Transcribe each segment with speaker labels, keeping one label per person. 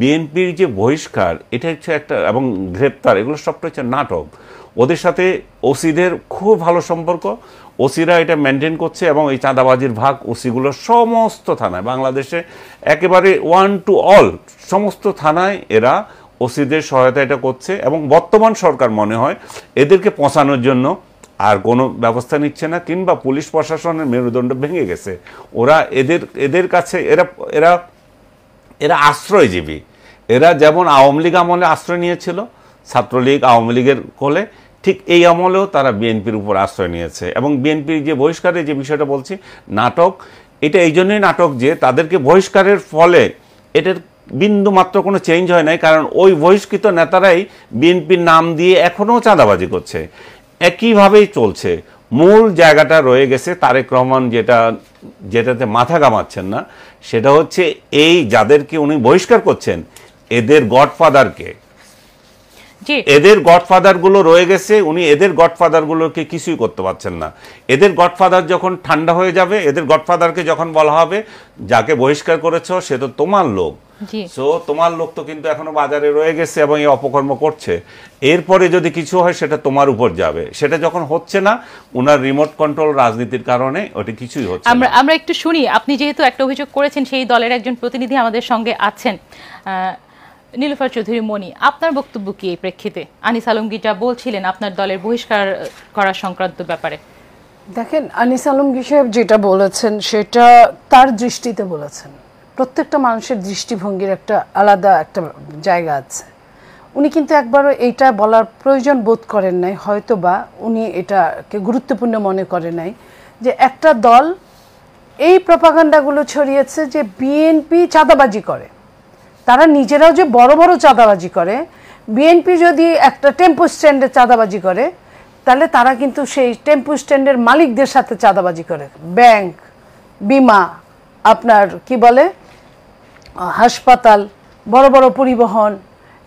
Speaker 1: বিএনপির যে বহিষ্কার এটা হচ্ছে একটা, এবং গ্রেপ্তার, এগুলো সবটা হচ্ছে নাটক। ওদের সাথে ওসিদের খুব ভালো সম্পর্ক, ওসিরা এটা মেনটেন করছে, এবং এই চাঁদাবাজির ভাগ ওসিগুলোর সমস্ত থানায় বাংলাদেশে একেবারে ওয়ান টু অল সমস্ত থানায় এরা ওসিদের সহায়তা এটা করছে। এবং বর্তমান সরকার মনে হয় এদেরকে পচানোর জন্য আর কোনো ব্যবস্থা নিচ্ছে না, কিংবা পুলিশ প্রশাসনের মেরুদণ্ড ভেঙে গেছে। ওরা এদের কাছে এরা এরা এরা আশ্রয়জীবী। এরা যেমন আওয়ামী লীগ আমলে আশ্রয় নিয়েছিল, ছাত্রলীগ আওয়ামী লীগের কোলে, ঠিক এই আমলেও তারা বিএনপির উপর আশ্রয় নিয়েছে। এবং বিএনপির যে বহিষ্কারের যে বিষয়টা বলছি, নাটক, এটা এই জন্যই নাটক যে তাদেরকে বহিষ্কারের ফলে এটার বিন্দু মাত্র কোনো চেঞ্জ হয় নাই, কারণ ওই বহিষ্কৃত নেতারাই বিএনপির নাম দিয়ে এখনও চাঁদাবাজি করছে, একইভাবেই চলছে। মূল জায়গাটা রয়ে গেছে। তারেক রহমান যেটাতে মাথা ঘামাচ্ছেন না, সেটা হচ্ছে এই যাদেরকে উনি বহিষ্কার করছেন এদের গডফাদারকে, এদের গডফাদারগুলো রয়ে গেছে, উনি এদের গডফাদারগুলোকে কিছুই করতে পারছেন না। এদের গডফাদার যখন ঠান্ডা হয়ে যাবে, এদের গডফাদারকে যখন বলা হবে যাকে বহিষ্কার করেছো সে তো তোমার লোক, সো তোমার লোক তো কিন্তু এখনো বাজারে রয়ে গেছে এবং এই অপকর্ম করছে, এরপরে যদি কিছু হয় সেটা তোমার উপর যাবে। সেটা যখন হচ্ছে না, উনার রিমোট কন্ট্রোল রাজনীতির কারণে ওটা কিছুই হচ্ছে না।
Speaker 2: আমরা একটু শুনি, আপনি যেহেতু একটা অভিযোগ করেছেন, সেই দলের একজন প্রতিনিধি আমাদের সঙ্গে আছেন, নীলুফার চৌধুরী মনি, আপনার বক্তব্য কি এই প্রেক্ষিতে? আনিস আলমগীর যা বলছিলেন আপনার দলের বহিষ্কার করা সংক্রান্ত ব্যাপারে।
Speaker 3: দেখেন, আনিস আলমগীর সাহেব যেটা বলেছেন সেটা তার দৃষ্টিতে বলেছেন। প্রত্যেকটা মানুষের দৃষ্টিভঙ্গির একটা আলাদা একটা জায়গা আছে। উনি কিন্তু একবারও এইটা বলার প্রয়োজন বোধ করেন নাই, হয়তো বা উনি এটাকে গুরুত্বপূর্ণ মনে করে নাই যে একটা দল এই প্রপাগান্ডাগুলো ছড়িয়েছে যে বিএনপি চাঁদাবাজি করে। তারা নিজেরাও যে বড় বড় চাঁদাবাজি করে, বিএনপি যদি একটা টেম্পো স্ট্যান্ডে চাঁদাবাজি করে তাহলে তারা কিন্তু সেই টেম্পো স্ট্যান্ডের মালিকদের সাথে চাঁদাবাজি করে। ব্যাংক, বিমা, আপনার কি বলে হাসপাতাল, বড় বড় পরিবহন,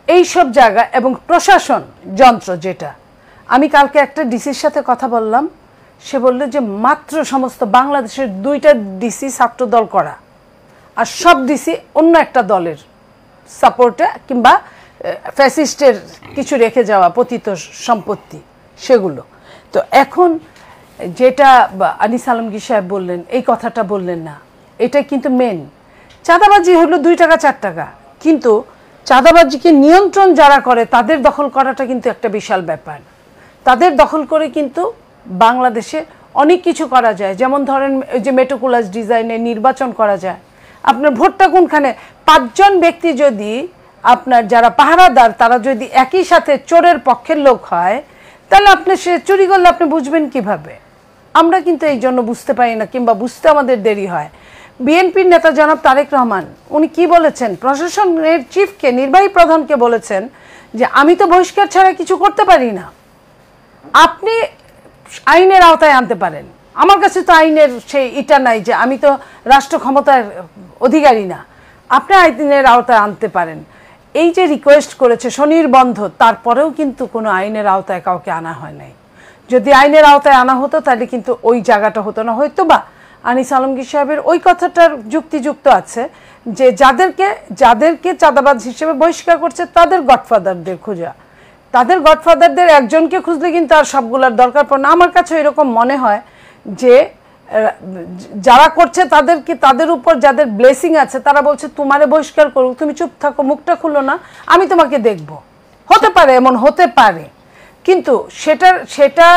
Speaker 3: এই সব জায়গা, এবং প্রশাসন যন্ত্র যেটা। আমি কালকে একটা ডিসির সাথে কথা বললাম, সে বলল যে মাত্র সমস্ত বাংলাদেশের 2টা ডিসি ছাত্রদল করা, আর সব ডিসি অন্য একটা দলের সাপোর্টে কিংবা ফ্যাসিস্টের কিছু রেখে যাওয়া পতিত সম্পত্তি সেগুলো। তো এখন যেটা আনিস আলমগীর সাহেব বললেন, এই কথাটা বললেন না, এটা কিন্তু মেন। চাঁদাবাজি হলো 2 টাকা 4 টাকা, কিন্তু চাঁদাবাজিকে নিয়ন্ত্রণ যারা করে তাদের দখল করাটা কিন্তু একটা বিশাল ব্যাপার। তাদের দখল করে কিন্তু বাংলাদেশে অনেক কিছু করা যায়। যেমন ধরেন যে মেটোকুলাস ডিজাইনে নির্বাচন করা যায়। আপনার ভোটটা কোনখানে? 5 জন ব্যক্তি যদি আপনার যারা পাহারাদার তারা যদি একই সাথে চোরের পক্ষের লোক হয়, তাহলে আপনি সে চুরি করলে আপনি বুঝবেন কিভাবে? আমরা কিন্তু এই জন্য বুঝতে পারি না, কিংবা বুঝতে আমাদের দেরি হয়। বিএনপির নেতা জনাব তারেক রহমান উনি কি বলেছেন? প্রশাসনের চিফকে, নির্বাহী প্রধানকে বলেছেন যে আমি তো বহিষ্কার ছাড়া কিছু করতে পারি না, আপনি আইনের আওতায় আনতে পারেন। আমার কাছে তো আইনের সেই এটা নাই যে আমি তো রাষ্ট্র ক্ষমতার অধিকারী না, আপনি আইনের আওতায় আনতে পারেন। এই যে রিকোয়েস্ট করেছে স্বনির্বন্ধ, তারপরেও কিন্তু কোনো আইনের আওতায় কাউকে আনা হয় নাই। যদি আইনের আওতায় আনা হতো তাহলে কিন্তু ওই জায়গাটা হতো না। হয়তো বা আনিস আলমগীর সাহেবের ওই কথাটার যুক্তিযুক্ত আছে যে যাদেরকে চাঁদাবাজ হিসেবে বহিষ্কার করছে তাদের গডফাদারদের খোঁজা, তাদের গডফাদারদের একজনকে খুঁজলে কিন্তু আর সবগুলোর দরকার পড়ে না। আমার কাছে এরকম মনে হয় যে যারা করছে তাদের উপর যাদের ব্লেসিং আছে তারা বলছে তোমারে বহিষ্কার করুক, তুমি চুপ থাকো, মুখটা খুলো না, আমি তোমাকে দেখব। হতে পারে, এমন হতে পারে, কিন্তু সেটা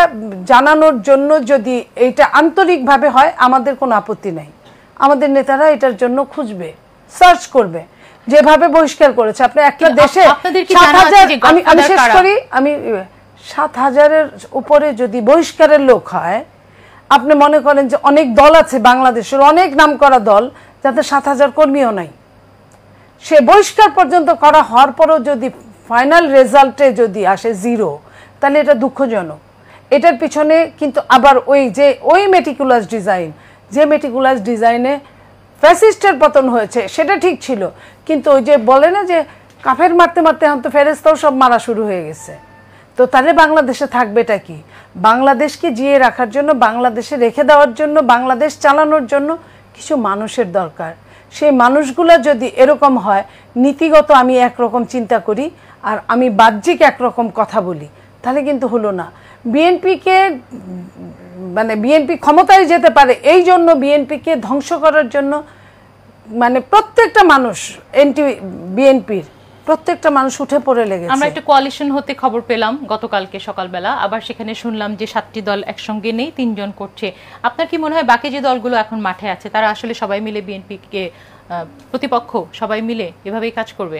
Speaker 3: জানানোর জন্য যদি এইটা আন্তরিকভাবে হয় আমাদের কোনো আপত্তি নাই। আমাদের নেতারা এটার জন্য খুঁজবে, সার্চ করবে, যেভাবে বহিষ্কার করেছে। আপনি একটা দেশে 7,000, আমি শেষ করি, আমি 7,000-এর উপরে যদি বহিষ্কারের লোক হয়, আপনি মনে করেন যে অনেক দল আছে বাংলাদেশের, অনেক নামকরা দল যাতে 7,000 কর্মীও নাই, সে বহিষ্কার পর্যন্ত করা হওয়ার পরও যদি ফাইনাল রেজাল্টে যদি আসে 0, তাহলে এটা দুঃখজনক। এটার পিছনে কিন্তু আবার ওই মেটিকুলাস ডিজাইন, যে মেটিকুলাস ডিজাইনে ফ্যাসিস্টের পতন হয়েছে সেটা ঠিক ছিল, কিন্তু ওই যে বলে না যে কাফের মারতে মারতে এখন তো ফেরেশতাও সব মারা শুরু হয়ে গেছে। তো তাহলে বাংলাদেশে থাকবেটা কি? বাংলাদেশকে জিয়ে রাখার জন্য, বাংলাদেশে রেখে দেওয়ার জন্য, বাংলাদেশ চালানোর জন্য কিছু মানুষের দরকার। সেই মানুষগুলো যদি এরকম হয়, নীতিগত আমি একরকম চিন্তা করি আর আমি বাহ্যিক একরকম কথা বলি, তাহলে কিন্তু হলো না। বিএনপিকে মানে বিএনপি ক্ষমতায় যেতে পারে, এই জন্য বিএনপিকে ধ্বংস করার জন্য মানে প্রত্যেকটা মানুষ বিএনপির প্রত্যেকটা মানুষ উঠে পড়ে লেগেছে।
Speaker 2: আমরা একটা কোয়ালিশন হতে খবর পেলাম গতকালকে সকালবেলা, আবার সেখানে শুনলাম যে 7টি দল একসঙ্গে নেই, 3 জন করছে। আপনার কি মনে হয় বাকি যে দলগুলো এখন মাঠে আছে তারা আসলে সবাই মিলে বিএনপিকে প্রতিপক্ষ সবাই মিলে এভাবেই কাজ করবে?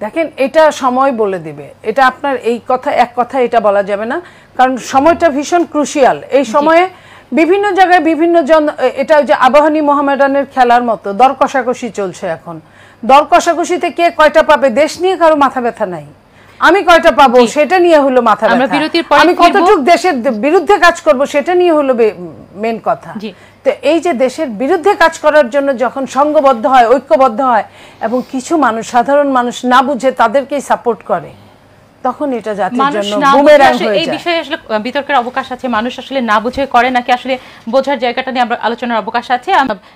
Speaker 3: দেখেন, এটা সময় বলে দিবে। এটা আপনার এই কথা এক কথা এটা বলা যাবে না, কারণ সময়টা ভীষণ ক্রুশিয়াল। এই সময়ে বিভিন্ন জায়গায় বিভিন্ন জন, এটা যে আবাহনী মোহামেডানের খেলার মতো দর কষাকষি চলছে। এখন দর কষাকষিতে কে কয়টা পাবে দেশ নিয়ে কারো মাথা ব্যথা নাই, আমি কয়টা পাবো সেটা নিয়ে হলো মাথা ব্যথা, আমি কতটুক দেশের বিরুদ্ধে কাজ করব সেটা নিয়ে হলো মেন কথা। তো এই যে দেশের বিরুদ্ধে কাজ করার জন্য যখন সংঘবদ্ধ হয়, ঐক্যবদ্ধ হয় এবং কিছু মানুষ, সাধারণ মানুষ না বুঝে তাদেরকেই সাপোর্ট করে, তখন এটা জাতির জন্য বুমেরাং হয়ে যায়।
Speaker 2: এই বিষয়ে আসলে বিতর্কের অবকাশ আছে, মানুষ আসলে না বুঝে করে নাকি আসলে বোঝার জায়গাটা নিয়ে আমরা আলোচনার অবকাশ আছে।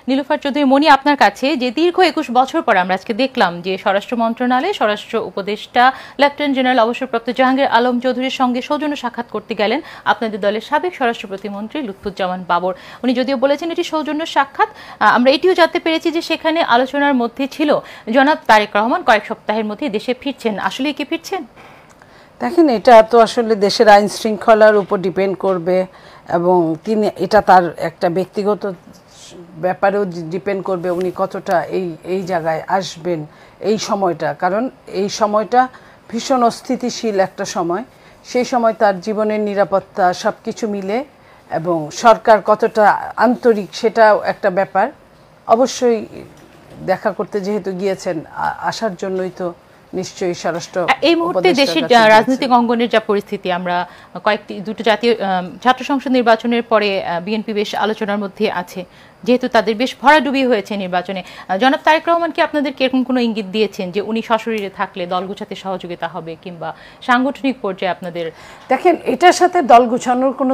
Speaker 2: নীলুফার চৌধুরী মনি, আপনার কাছে যে দীর্ঘ 21 বছর পর আমরা আজকে দেখলাম যে স্বরাষ্ট্র মন্ত্রণালয়ে স্বরাষ্ট্র উপদেষ্টা লেফটেন্যান্ট জেনারেল অবসরপ্রাপ্ত জাহাঙ্গীর আলম চৌধুরীর সঙ্গে সৌজন্য সাক্ষাৎ করতে গেলেন আপনাদের দলের সাবেক স্বরাষ্ট্র প্রতিমন্ত্রী লুৎফুজ্জামান বাবর। উনি যদিও বলেছেন এটি সৌজন্য সাক্ষাৎ, আমরা এটিও জানতে পেরেছি যে সেখানে আলোচনার মধ্যে ছিল জনাব তারেক রহমান কয়েক সপ্তাহের মধ্যে দেশে ফিরছেন। আসলে কি ফিরছেন?
Speaker 3: দেখেন, এটা তো আসলে দেশের আইন শৃঙ্খলার উপর ডিপেন্ড করবে এবং এটা তার একটা ব্যক্তিগত ব্যাপারেও ডিপেন্ড করবে উনি কতটা এই জায়গায় আসবেন এই সময়টা। কারণ এই সময়টা ভীষণ অস্থিতিশীল একটা সময়, সেই সময় তার জীবনের নিরাপত্তা সব কিছু মিলে এবং সরকার কতটা আন্তরিক সেটাও একটা ব্যাপার। অবশ্যই দেখা করতে যেহেতু গিয়েছেন, আসার জন্যই তো নিশ্চয়ই স্বরাষ্ট্র।
Speaker 2: এই মুহূর্তে দেশের রাজনৈতিক অঙ্গনের যা পরিস্থিতি, আমরা দুটো জাতীয় ছাত্র সংসদ নির্বাচনের পরে বিএনপি বেশ আলোচনার মধ্যে আছে, যেহেতু তাদের বেশ ভরাডুবি হয়েছে নির্বাচনে। জনাব তারেক রহমান কি আপনাদের এরকম কোনো ইঙ্গিত দিয়েছেন যে উনি সশরীরে থাকলে দল গুছাতে সহযোগিতা হবে কিংবা সাংগঠনিক পর্যায়ে আপনাদের?
Speaker 3: দেখেন, এটার সাথে দল গুছানোর কোনো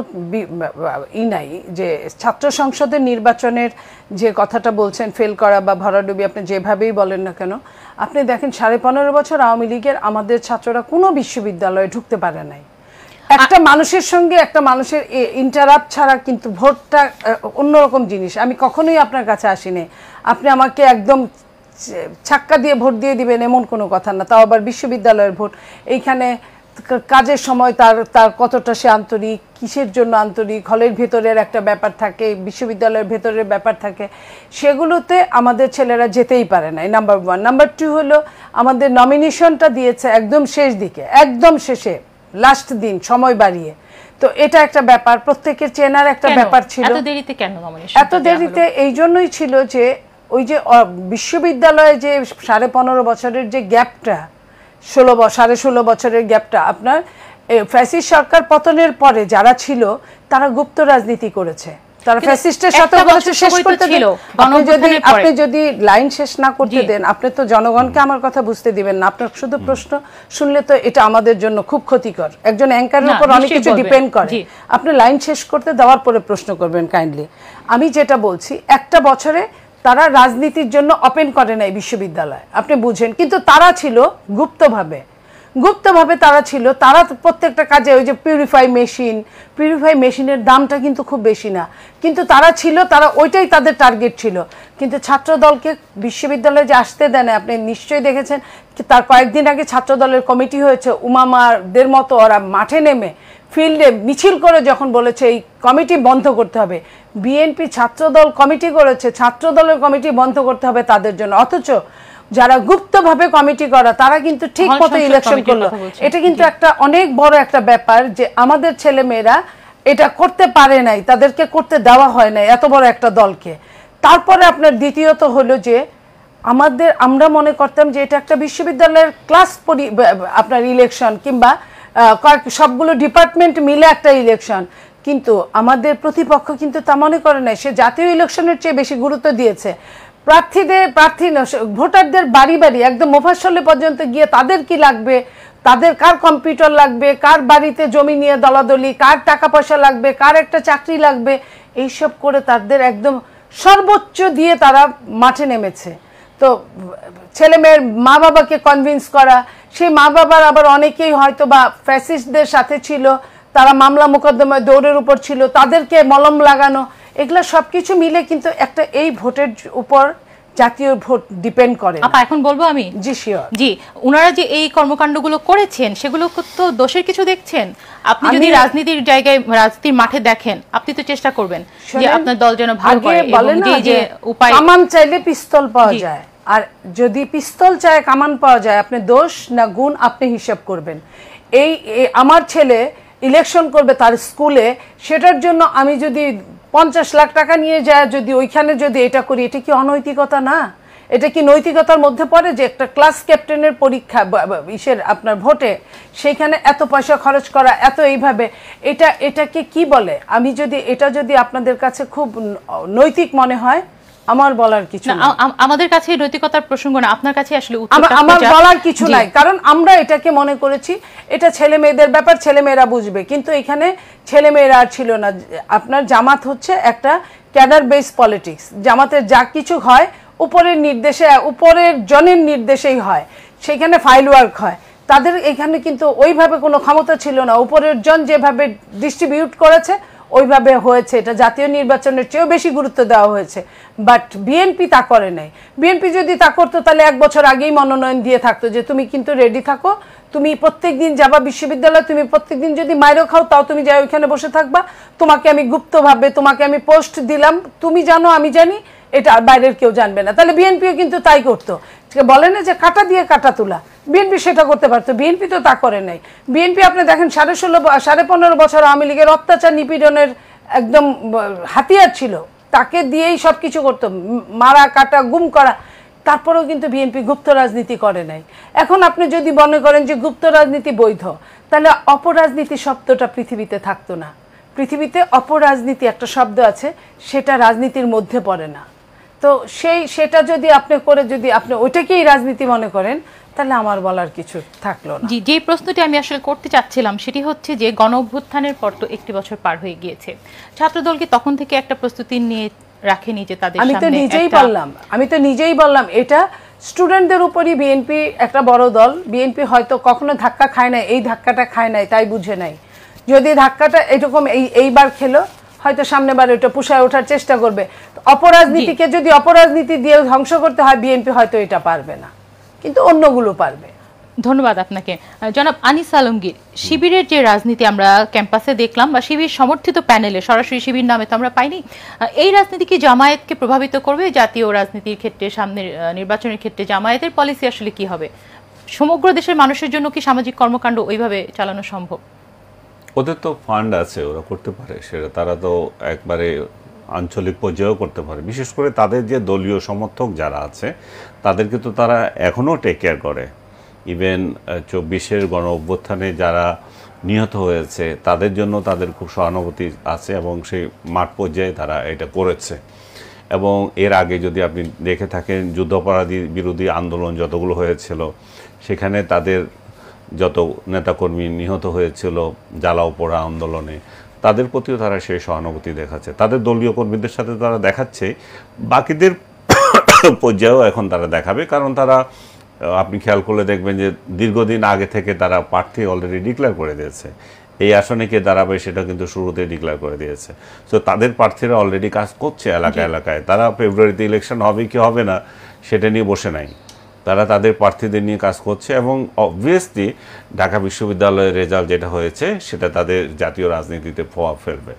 Speaker 3: নাই। যে ছাত্র সংসদের নির্বাচনের যে কথাটা বলছেন, ফেল করা বা ভরাডুবি, আপনি যেভাবেই বলেন না কেন, আপনি দেখেন 15.5 বছর আওয়ামী লীগের আমাদের ছাত্ররা কোনো বিশ্ববিদ্যালয়ে ঢুকতে পারে নাই। একটা মানুষের সঙ্গে একটা মানুষের ইন্টারাপ্ট ছাড়া কিন্তু ভোটটা অন্যরকম জিনিস। আমি কখনোই আপনার কাছে আসিনি, আপনি আমাকে একদম ছাক্কা দিয়ে ভোট দিয়ে দিবেন এমন কোনো কথা না, তাও আবার বিশ্ববিদ্যালয়ের ভোট। এইখানে কাজের সময় তার কতটা সে আন্তরিক, কিসের জন্য আন্তরিক, হলের ভেতরের একটা ব্যাপার থাকে, বিশ্ববিদ্যালয়ের ভেতরের ব্যাপার থাকে, সেগুলোতে আমাদের ছেলেরা যেতেই পারে না। নাম্বার 1। নাম্বার 2 হলো আমাদের নমিনেশনটা দিয়েছে একদম শেষ দিকে, একদম শেষে, লাস্ট দিন সময় বাড়িয়ে। তো এটা একটা ব্যাপার, প্রত্যেকের চেনার একটা ব্যাপার ছিল।
Speaker 2: এত দেরিতে কেন নমিনেশন?
Speaker 3: এত দেরিতে এই জন্যই ছিল যে ওই যে বিশ্ববিদ্যালয়ে যে 15.5 বছরের যে গ্যাপটা, 16 বছরের গ্যাপটা, আপনার ফ্যাসিস্ট সরকার পতনের পরে যারা ছিল তারা গুপ্ত রাজনীতি করেছে, তারা ফ্যাসিস্টের সাথে শেষ করতে দিল। আপনি যদি লাইন শেষ না করতে দেন, আপনি তো জনগণকে আমার কথা বুঝতে দিবেন না। আপনার শুধু প্রশ্ন শুনলে তো এটা আমাদের জন্য খুব ক্ষতিকর। একজন অ্যাঙ্কারের উপর অনেক কিছু ডিপেন্ড করে, আপনি লাইন শেষ করতে দেওয়ার পরে প্রশ্ন করবেন কাইন্ডলি। আমি যেটা বলছি, একটা বছরে তারা রাজনীতির জন্য ওপেন করে নাই বিশ্ববিদ্যালয়, আপনি বুঝেন। কিন্তু তারা ছিল গুপ্তভাবে তারা ছিল, তারা প্রত্যেকটা কাজে ওই যে পিউরিফাই মেশিনের দামটা কিন্তু খুব বেশি না, কিন্তু তারা ছিল, তারা ওইটাই তাদের টার্গেট ছিল। কিন্তু ছাত্র দলকে বিশ্ববিদ্যালয়ে যে আসতে দেন, আপনি নিশ্চয়ই দেখেছেন তার কয়েকদিন আগে ছাত্র দলের কমিটি হয়েছে, উমামাদের মতো ওরা মাঠে নেমে ফিল্ডে মিছিল করে যখন বলেছে এই কমিটি বন্ধ করতে হবে, বিএনপি ছাত্রদল কমিটি করেছে, ছাত্রদলের কমিটি বন্ধ করতে হবে তাদের জন্য। অথচ যারা গুপ্তভাবে কমিটি করা তারা কিন্তু ঠিক মতো ইলেকশন করলো। এটা কিন্তু একটা অনেক বড় একটা ব্যাপার যে আমাদের ছেলে মেয়েরা এটা করতে পারে নাই, তাদেরকে করতে দেওয়া হয় নাই এত বড় একটা দলকে। তারপরে আপনার দ্বিতীয়ত হলো যে আমরা মনে করতাম যে এটা একটা বিশ্ববিদ্যালয়ের ক্লাস আপনার ইলেকশন কিংবা সবগুলো ডিপার্টমেন্ট মিলে একটা ইলেকশন, কিন্তু আমাদের প্রতিপক্ষ কিন্তু তা মনে করে নাই। সে জাতীয় ইলেকশনের চেয়ে বেশি গুরুত্ব দিয়েছে। ভোটারদের বাড়ি বাড়ি একদম মোফাসলে পর্যন্ত গিয়ে তাদের কি লাগবে, তাদের কার কম্পিউটার লাগবে, কার বাড়িতে জমি নিয়ে দলাদলি, কার টাকা পয়সা লাগবে, কার একটা চাকরি লাগবে, এইসব করে তাদের একদম সর্বোচ্চ দিয়ে তারা মাঠে নেমেছে। তো ছেলে মেয়ের মা বাবাকে কনভিন্স করা, সেই মা বাবার আবার অনেকেই হয়তো বা ফ্যাসিস্টদের সাথে ছিল, তারা মামলা মোকদ্দমায় দৌড়ের উপর ছিল, তাদেরকে মলম লাগানো, এগুলো সবকিছু মিলে কিন্তু একটা এই ভোটের উপর জাতীয় ভোট ডিপেন্ড করে।
Speaker 2: আপা এখন বলবো আমি?
Speaker 3: জি শিওর।
Speaker 2: জি, ওনারা যে এই কর্মকাণ্ডগুলো করেছেন সেগুলো তো দোষের কিছু দেখছেন? আপনি যদি রাজনীতির জায়গায়, রাজনীতির মাঠে দেখেন, আপনি তো চেষ্টা করবেন যে আপনার দল যেন ভালো করে, এবং যে উপায়,
Speaker 3: কামান চাইলে পিস্তল পাওয়া যায়, আর যদি পিস্তল চায় কামান পাওয়া যায়, আপনি দোষ না গুণ আপনি হিসাব করবেন। এই আমার ছেলে ইলেকশন করবে তার স্কুলে, সেটার জন্য আমি যদি 50 লাখ টাকা নিয়ে যায়, যদি ওইখানে যদি এটা করি, এটা কি অনৈতিকতা না? এটা কি নৈতিকতার মধ্যে পড়ে যে একটা ক্লাস ক্যাপ্টেনের পরীক্ষা ইসের আপনার ভোটে সেইখানে এত পয়সা খরচ করা, এত এইভাবে, এটাকে কি বলে? আমি যদি এটা যদি আপনাদের কাছে খুব নৈতিক মনে হয়, আমার বলার কিছু না।
Speaker 2: আমাদের কাছে নৈতিকতার প্রসঙ্গ না, আপনার কাছে আসলে
Speaker 3: আমার বলার কিছু নাই, কারণ আমরা এটাকে মনে করেছি এটা ছেলে মেয়েদের ব্যাপার, ছেলে মেয়েরা বুঝবে, কিন্তু এখানে ছেলে মেয়েরা আর ছিল না। আপনার জামাত হচ্ছে একটা ক্যাডার বেস পলিটিক্স, জামাতের যা কিছু হয় উপরের নির্দেশে, উপরের জনের নির্দেশেই হয়, সেখানে ফাইল ওয়ার্ক হয়। তাদের এখানে কিন্তু ওইভাবে কোনো ক্ষমতা ছিল না, উপরের জন যেভাবে ডিস্ট্রিবিউট করেছে ওইভাবে হয়েছে। এটা জাতীয় নির্বাচনের চেয়েও বেশি গুরুত্ব দেওয়া হয়েছে, বাট বিএনপি তা করে নাই। বিএনপি যদি তা করতো তাহলে 1 বছর আগেই মনোনয়ন দিয়ে থাকতো যে তুমি কিন্তু রেডি থাকো, তুমি প্রত্যেকদিন যাবা বিশ্ববিদ্যালয়ে, তুমি প্রত্যেকদিন যদি মাইরও খাও তাও তুমি যাই ওইখানে বসে থাকবা, তোমাকে আমি গুপ্তভাবে তোমাকে আমি পোস্ট দিলাম, তুমি জানো আমি জানি, এটা বাইরের কেউ জানবে না। তাহলে বিএনপিও কিন্তু তাই করতো, বলে না যে কাটা দিয়ে কাটা তোলা, বিএনপি সেটা করতে পারতো, বিএনপি তো তা করে নাই। বিএনপি আপনি দেখেন 15.5 বছর আওয়ামী লীগের অত্যাচার নিপীড়নের একদম হাতিয়ার ছিল, তাকে দিয়েই সবকিছু করতো, মারা কাটা গুম করা, তারপরেও কিন্তু বিএনপি গুপ্ত রাজনীতি করে নাই। এখন আপনি যদি মনে করেন যে গুপ্ত রাজনীতি বৈধ, তাহলে অপরাজনীতি শব্দটা পৃথিবীতে থাকতো না। পৃথিবীতে অপরাজনীতি একটা শব্দ আছে, সেটা রাজনীতির মধ্যে পড়ে না। তো সেটা যদি আপনি করে, যদি আপনি ওইটাকেই রাজনীতি মনে করেন, তাহলে আমার বলার কিছু থাকলো না।
Speaker 2: জি, যে প্রশ্নটি আমি আসলে করতে চাচ্ছিলাম সেটি হচ্ছে যে গণ অভ্যুত্থানের পর তো 1 বছর পার হয়ে গিয়েছে, ছাত্রদলকে তখন থেকে একটা প্রস্তুতি নিয়ে রাখেনি যে তাদের সামনে,
Speaker 3: আমি তো নিজেই বললাম এটা স্টুডেন্টদের উপরই। বিএনপি একটা বড় দল, বিএনপি হয়তো কখনো ধাক্কা খায় নাই, এই ধাক্কাটা খায় নাই তাই বুঝে নাই। যদি ধাক্কাটা এরকম এইবার খেলো, হয়তো সামনেবার ওটা পুষায় ওঠার চেষ্টা করবে। অপরাজনীতিকে যদি অপরাজনীতি দিয়ে ধ্বংস করতে হয়, বিএনপি হয়তো এটা পারবে না, কিন্তু অন্যগুলো পারবে।
Speaker 2: ধন্যবাদ আপনাকে। জনাব আনিস আলমগীর, শিবিরের যে রাজনীতি আমরা ক্যাম্পাসে দেখলাম, বা শিবির সমর্থিত প্যানেলে, সরাসরি শিবির নামে তো আমরা পাইনি, এই রাজনীতি কি জামায়াতকে প্রভাবিত করবে? জাতীয় রাজনীতির ক্ষেত্রে, সামনের নির্বাচনের ক্ষেত্রে জামায়াতের পলিসি আসলে কি হবে? সমগ্র দেশের মানুষের জন্য কি সামাজিক কর্মকাণ্ড ওইভাবে চালানো সম্ভব?
Speaker 1: ওদের তো ফান্ড আছে, ওরা করতে পারে সেটা, তারা তো একবারে আঞ্চলিক পর্যায়েও করতে পারে। বিশেষ করে তাদের যে দলীয় সমর্থক যারা আছে তাদেরকে তো তারা এখনও টেক কেয়ার করে। ইভেন 24-এর গণ অভ্যুত্থানে যারা নিহত হয়েছে তাদের জন্য তাদের খুব সহানুভূতি আছে, এবং সেই মাঠ পর্যায়ে তারা এটা করেছে। এবং এর আগে যদি আপনি দেখে থাকেন, যুদ্ধাপরাধী বিরোধী আন্দোলন যতগুলো হয়েছিল, সেখানে তাদের যত নেতাকর্মী নিহত হয়েছিল জ্বালাও পোড়া আন্দোলনে, তাদের প্রতিও তারা সেই সহানুভূতি দেখাচ্ছে। তাদের দলীয় কর্মীদের সাথে তারা দেখাচ্ছে, বাকিদের পর্যায়েও এখন তারা দেখাবে, কারণ তারা, আপনি খেয়াল করলে দেখবেন যে দীর্ঘদিন আগে থেকে তারা প্রার্থী অলরেডি ডিক্লেয়ার করে দিয়েছে। এই আসনে কে দাঁড়াবে সেটা কিন্তু শুরুতে ডিক্লেয়ার করে দিয়েছে। সো তাদের প্রার্থীরা অলরেডি কাজ করছে এলাকায় এলাকায়। তারা ফেব্রুয়ারিতে ইলেকশন হবে কি হবে না সেটা নিয়ে বসে নাই, তারা তাদের প্রার্থীদের নিয়ে কাজ করছে। এবং অবভিয়াসলি ঢাকা বিশ্ববিদ্যালয়ের রেজাল্ট যেটা হয়েছে সেটা তাদের জাতীয় রাজনীতিতে প্রভাব ফেলবে।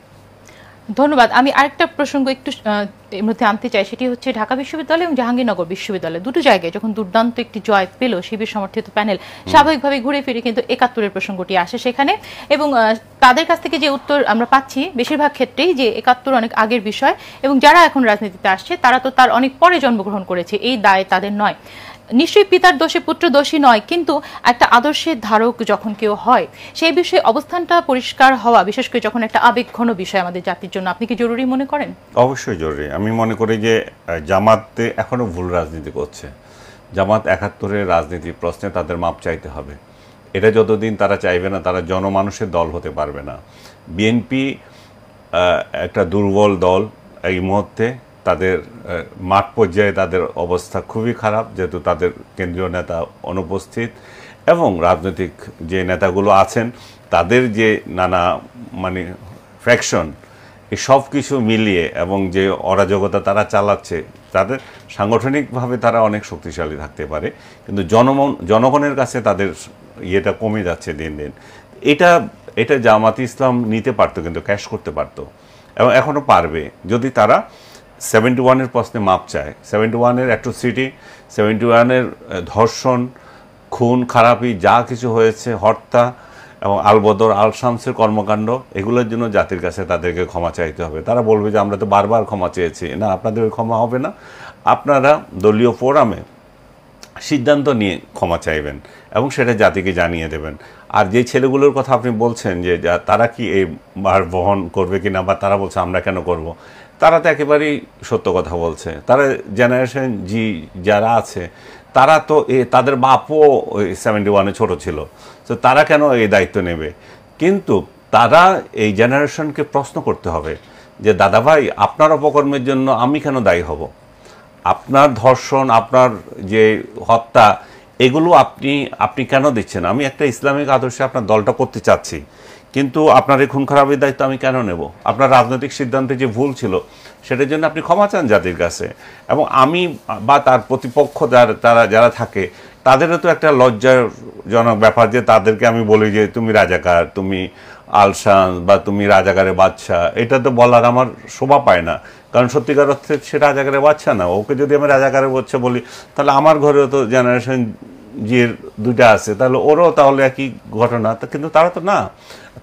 Speaker 2: ধন্যবাদ। আমি আরেকটা প্রসঙ্গ একটু এর মধ্যে আনতে চাই, সেটি হচ্ছে ঢাকা বিশ্ববিদ্যালয় এবং জাহাঙ্গীরনগর বিশ্ববিদ্যালয় দুটো জায়গায় যখন দুর্দান্ত একটি জয় পেল শিবির সমর্থিত প্যানেল, স্বাভাবিকভাবে ঘুরে ফিরে কিন্তু 71-এর প্রসঙ্গটি আসে সেখানে, এবং তাদের কাছ থেকে যে উত্তর আমরা পাচ্ছি বেশিরভাগ ক্ষেত্রেই যে 71 অনেক আগের বিষয়, এবং যারা এখন রাজনীতিতে আসছে তারা তো তার অনেক পরে জন্মগ্রহণ করেছে, এই দায় তাদের নয়। নিশ্চয়ই পিতার দোষে পুত্র দোষী নয়, কিন্তু একটা আদর্শের ধারক যখন কেউ হয়, সেই বিষয়ে অবস্থানটা পরিষ্কার হওয়া, বিশেষ করে যখন একটা আবেগঘন বিষয় আমাদের জাতির জন্য, আপনি কি জরুরি মনে করেন?
Speaker 1: অবশ্যই জরুরি। আমি মনে করি যে জামাতে এখনো ভুল রাজনীতি করছে। জামাত 71-এর রাজনীতি প্রশ্নে তাদের মাপ চাইতে হবে। এটা যতদিন তারা চাইবে না, তারা জনমানুষের দল হতে পারবে না। বিএনপি একটা দুর্বল দল এই মুহূর্তে, তাদের মাঠ পর্যায়ে তাদের অবস্থা খুবই খারাপ, যেহেতু তাদের কেন্দ্রীয় নেতা অনুপস্থিত এবং রাজনৈতিক যে নেতাগুলো আছেন তাদের যে নানা মানে ফ্যাকশন, এই সব কিছু মিলিয়ে এবং যে অরাজকতা তারা চালাচ্ছে, তাদের সাংগঠনিকভাবে তারা অনেক শক্তিশালী থাকতে পারে, কিন্তু জনগণের কাছে তাদের ইয়েটা কমে যাচ্ছে দিন দিন। এটা জামাতে ইসলাম নিতে পারতো, কিন্তু ক্যাশ করতে পারতো এবং এখনও পারবে যদি তারা 71-এর প্রশ্নে মাপ চায়। 71-এর অ্যাট্রোসিটি, 71-এর ধর্ষণ, খুন খারাপি যা কিছু হয়েছে, হত্যা এবং আলবদর আল শামসের কর্মকাণ্ড, এগুলোর জন্য জাতির কাছে তাদেরকে ক্ষমা চাইতে হবে। তারা বলবে যে আমরা তো বারবার ক্ষমা চেয়েছি, না আপনাদের ক্ষমা হবে না, আপনারা দলীয় ফোরামে সিদ্ধান্ত নিয়ে ক্ষমা চাইবেন এবং সেটা জাতিকে জানিয়ে দেবেন। আর যে ছেলেগুলোর কথা আপনি বলছেন যে তারা কি এই ভার বহন করবে কিনা, বা তারা বলছে আমরা কেন করব, তারা তো একেবারেই সত্য কথা বলছে। তারা জেনারেশন জি যারা আছে তারা তো তাদের বাপও ওই 71-এ ছোট ছিল, তো তারা কেন এই দায়িত্ব নেবে? কিন্তু তারা এই জেনারেশনকে প্রশ্ন করতে হবে যে দাদা ভাই, আপনার অপকর্মের জন্য আমি কেন দায়ী হব? আপনার ধর্ষণ, আপনার যে হত্যা, এগুলো আপনি কেন দিচ্ছেন? আমি একটা ইসলামিক আদর্শে আপনার দলটা করতে চাচ্ছি, কিন্তু আপনার এই খুন খারাপের দায়িত্ব আমি কেন নেব? আপনার রাজনৈতিক সিদ্ধান্তে যে ভুল ছিল সেটার জন্য আপনি ক্ষমা চান জাতির কাছে, এবং আমি বা তার প্রতিপক্ষ যারা থাকে তাদেরও তো একটা লজ্জাজনক ব্যাপার যে তাদেরকে আমি বলি যে তুমি রাজাকার, তুমি আলসান, বা তুমি রাজাকারের বাচ্চা। এটা তো বলার আমার শোভা পায় না, কারণ সত্যিকার অর্থে সে রাজাকারের বাচ্চা না। ওকে যদি আমি রাজাকারের বাচ্চা বলি, তাহলে আমার ঘরেও তো জেনারেশন জির দুইটা আছে, তাহলে ওরও তাহলে একই ঘটনা। কিন্তু তারা তো না।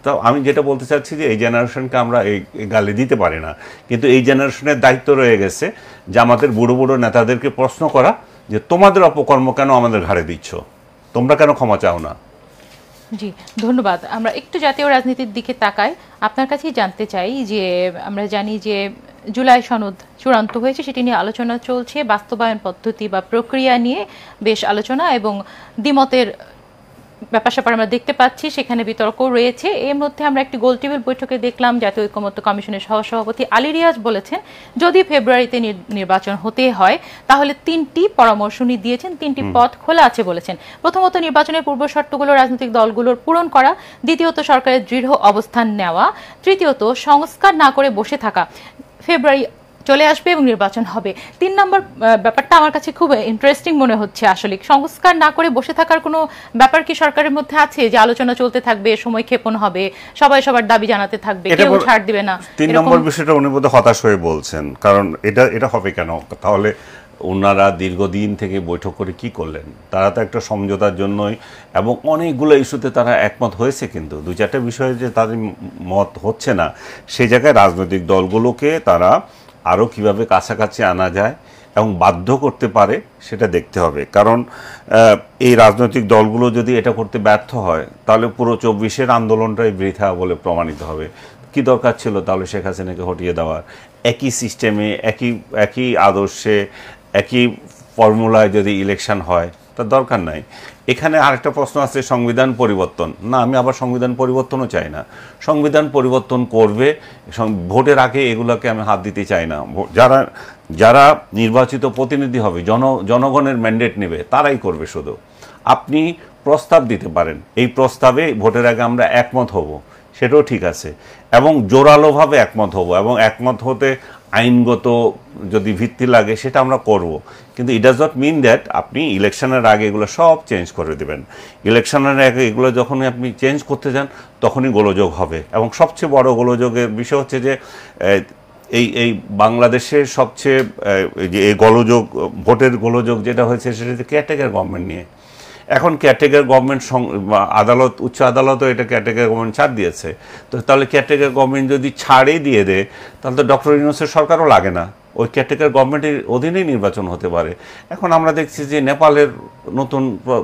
Speaker 1: তো আমি যেটা বলতে চাচ্ছি যে এই জেনারেশনকে আমরা এই গালি দিতে পারি না, কিন্তু এই জেনারেশনের দায়িত্ব রয়ে গেছে যে আমাদের বুড়ো বুড়ো নেতাদেরকে প্রশ্ন করা যে তোমাদের অপকর্ম কেন আমাদের ঘাড়ে দিচ্ছ, তোমরা কেন ক্ষমা চাও না?
Speaker 2: জি, ধন্যবাদ। আমরা একটু জাতীয় রাজনীতির দিকে তাকাই। আপনার কাছেই জানতে চাই যে আমরা জানি যে জুলাই সনদ চূড়ান্ত হয়েছে, সেটি নিয়ে আলোচনা চলছে, বাস্তবায়ন পদ্ধতি বা প্রক্রিয়া নিয়ে বেশ আলোচনা এবং দ্বিমতের ব্যাপার স্যাপার আমরা দেখতে পাচ্ছি, সেখানে বিতর্ক রয়েছে। এর মধ্যে আমরা একটি গোল টেবিল বৈঠকে দেখলাম জাতীয় ঐকমত্য কমিশনের সহসভাপতি আলী রিয়াজ বলেছেন যদি ফেব্রুয়ারিতে নির্বাচন হতে হয় তাহলে 3টি পরামর্শ উনি দিয়েছেন, 3টি পথ খোলা আছে বলেছেন। প্রথমত, নির্বাচনের পূর্ব শর্তগুলো রাজনৈতিক দলগুলোর পূরণ করা, দ্বিতীয়ত সরকারের দৃঢ় অবস্থান নেওয়া, তৃতীয়ত সংস্কার না করে বসে থাকা। ফেব্রুয়ারি চলে আসবে এবং নির্বাচন হবে। 3 নম্বর ব্যাপারটা আমার কাছে খুব ইন্টারেস্টিং মনে হচ্ছে। আসলে সংস্কার না করে বসে থাকার কোনো ব্যাপার কি সরকারের মধ্যে আছে যে আলোচনা চলতে থাকবে, সময় ক্ষেপণ হবে, সবাই সবার দাবি জানাতে থাকবে, কেউ ছাড় দিবে না?
Speaker 1: 3 নম্বর বিষয়টা উনি বোধহয় হতাশ হয়ে বলছেন, কারণ এটা হবে কেন? তাহলে ওনারা দীর্ঘদিন থেকে বৈঠক করে কি করলেন? তারা তো একটা সমঝোতার জন্যই, এবং অনেকগুলো ইস্যুতে তারা একমত হয়েছে, কিন্তু 2-4টা বিষয়ে যে তাদের মত হচ্ছে না, সেই জায়গায় রাজনৈতিক দলগুলোকে তারা আরও কিভাবে কাছাকাছি আনা যায় এবং বাধ্য করতে পারে সেটা দেখতে হবে। কারণ এই রাজনৈতিক দলগুলো যদি এটা করতে ব্যর্থ হয় তাহলে পুরো 24-এর আন্দোলনটাই বৃথা বলে প্রমাণিত হবে। কি দরকার ছিল তাহলে শেখ হাসিনাকে হটিয়ে দেওয়ার? একই সিস্টেমে, একই আদর্শে, একই ফর্মুলায় যদি ইলেকশন হয় তার দরকার নাই। এখানে আরেকটা প্রশ্ন আছে, সংবিধান পরিবর্তন। না, আমি আবার সংবিধান পরিবর্তনও চাই না। সংবিধান পরিবর্তন করবে, ভোটের আগে এগুলোকে আমি হাত দিতে চাই না। যারা নির্বাচিত প্রতিনিধি হবে, জনগণের ম্যান্ডেট নেবে, তারাই করবে। শুধু আপনি প্রস্তাব দিতে পারেন, এই প্রস্তাবে ভোটের আগে আমরা একমত হব, সেটাও ঠিক আছে, এবং জোরালোভাবে একমত হব, এবং একমত হতে আইনগত যদি ভিত্তি লাগে সেটা আমরা করব। কিন্তু it does not mean that আপনি ইলেকশনের আগে এগুলো সব চেঞ্জ করে দেবেন। ইলেকশনের আগে এগুলো যখনই আপনি চেঞ্জ করতে যান তখনই গোলযোগ হবে। এবং সবচেয়ে বড় গোলযোগের বিষয় হচ্ছে যে এই বাংলাদেশের সবচেয়ে যে এই গোলযোগ, ভোটের গোলযোগ যেটা হয়েছে সেটা হচ্ছে কেয়ারটেকার গভর্নমেন্ট নিয়ে। এখন কেয়ারটেকার গভর্নমেন্ট, আদালত, উচ্চ আদালতও এটা কেয়ারটেকার গভর্নমেন্ট ছাড় দিয়েছে। তো তাহলে কেয়ারটেকার গভর্নমেন্ট যদি ছাড়েই দিয়ে দেয় তাহলে তো ডক্টর ইউনূসের সরকারও লাগে না, ওই কেয়ারটেকার গভর্নমেন্টের অধীনেই নির্বাচন হতে পারে। এখন আমরা দেখছি যে নেপালের নতুন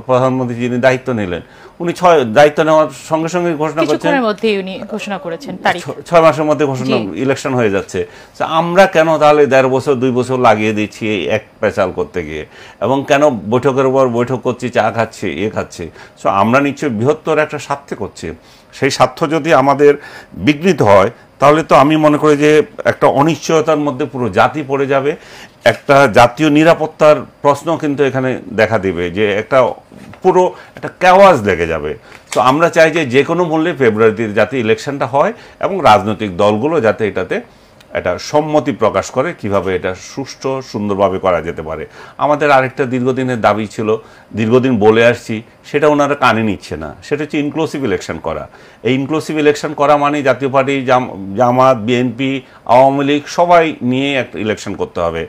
Speaker 1: প্রধানমন্ত্রী যিনি দায়িত্ব নিলেন, উনি দায়িত্ব নেওয়ার সঙ্গে সঙ্গে ঘোষণা করছেন, 6 মাসের মধ্যে ঘোষণা, ইলেকশন হয়ে যাচ্ছে। আমরা কেন তাহলে 1.5 বছর 2 বছর লাগিয়ে দিচ্ছি এই এক পেঁচাল করতে গিয়ে, এবং কেন বৈঠকের উপর বৈঠক করছি, চা খাচ্ছি, খাচ্ছি? আমরা নিশ্চয়ই বৃহত্তর একটা স্বার্থে করছি। সেই স্বার্থ যদি আমাদের বিঘ্নিত হয় তাহলে তো আমি মনে করি যে একটা অনিশ্চয়তার মধ্যে পুরো জাতি পড়ে যাবে, একটা জাতীয় নিরাপত্তার প্রশ্ন কিন্তু এখানে দেখা দিবে, যে একটা পুরো একটা ক্যাওয়াজ লেগে যাবে। তো আমরা চাই যে কোনো মূল্যে ফেব্রুয়ারিতে যাতে ইলেকশনটা হয় এবং রাজনৈতিক দলগুলো যাতে এটাতে একটা সম্মতি প্রকাশ করে কিভাবে এটা সুষ্ঠু সুন্দরভাবে করা যেতে পারে। আমাদের আরেকটা দীর্ঘদিনের দাবি ছিল, দীর্ঘদিন বলে আসছি, সেটা ওনারা কানে নিচ্ছে না, সেটা হচ্ছে ইনক্লুসিভ ইলেকশন করা। এই ইনক্লুসিভ ইলেকশন করা মানে জাতীয় পার্টি, জামাত, বিএনপি, আওয়ামী লীগ সবাই নিয়ে একটা ইলেকশন করতে হবে।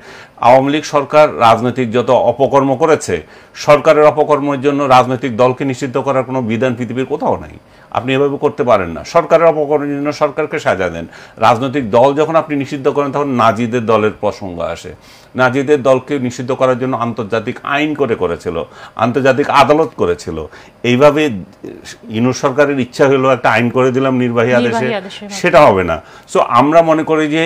Speaker 1: আওয়ামী লীগ সরকার রাজনৈতিক যত অপকর্ম করেছে, সরকারের অপকর্মের জন্য রাজনৈতিক দলকে নিষিদ্ধ করার কোনো বিধান পৃথিবীর কোথাও নাই। আপনি এভাবে করতে পারেন না। সরকারের অপকর্মের জন্য সরকারকে সাজা দেন। রাজনৈতিক দল যখন আপনি নিষিদ্ধ করেন তখন নাজিদের দলের প্রসঙ্গ আসে। নাজিদের দলকে নিষিদ্ধ করার জন্য আন্তর্জাতিক আইন করেছিল, আন্তর্জাতিক আদালত করেছিল। এইভাবে ইউনূস সরকারের ইচ্ছা হলো একটা আইন করে দিলাম নির্বাহী আদেশে, সেটা হবে না। সো আমরা মনে করি যে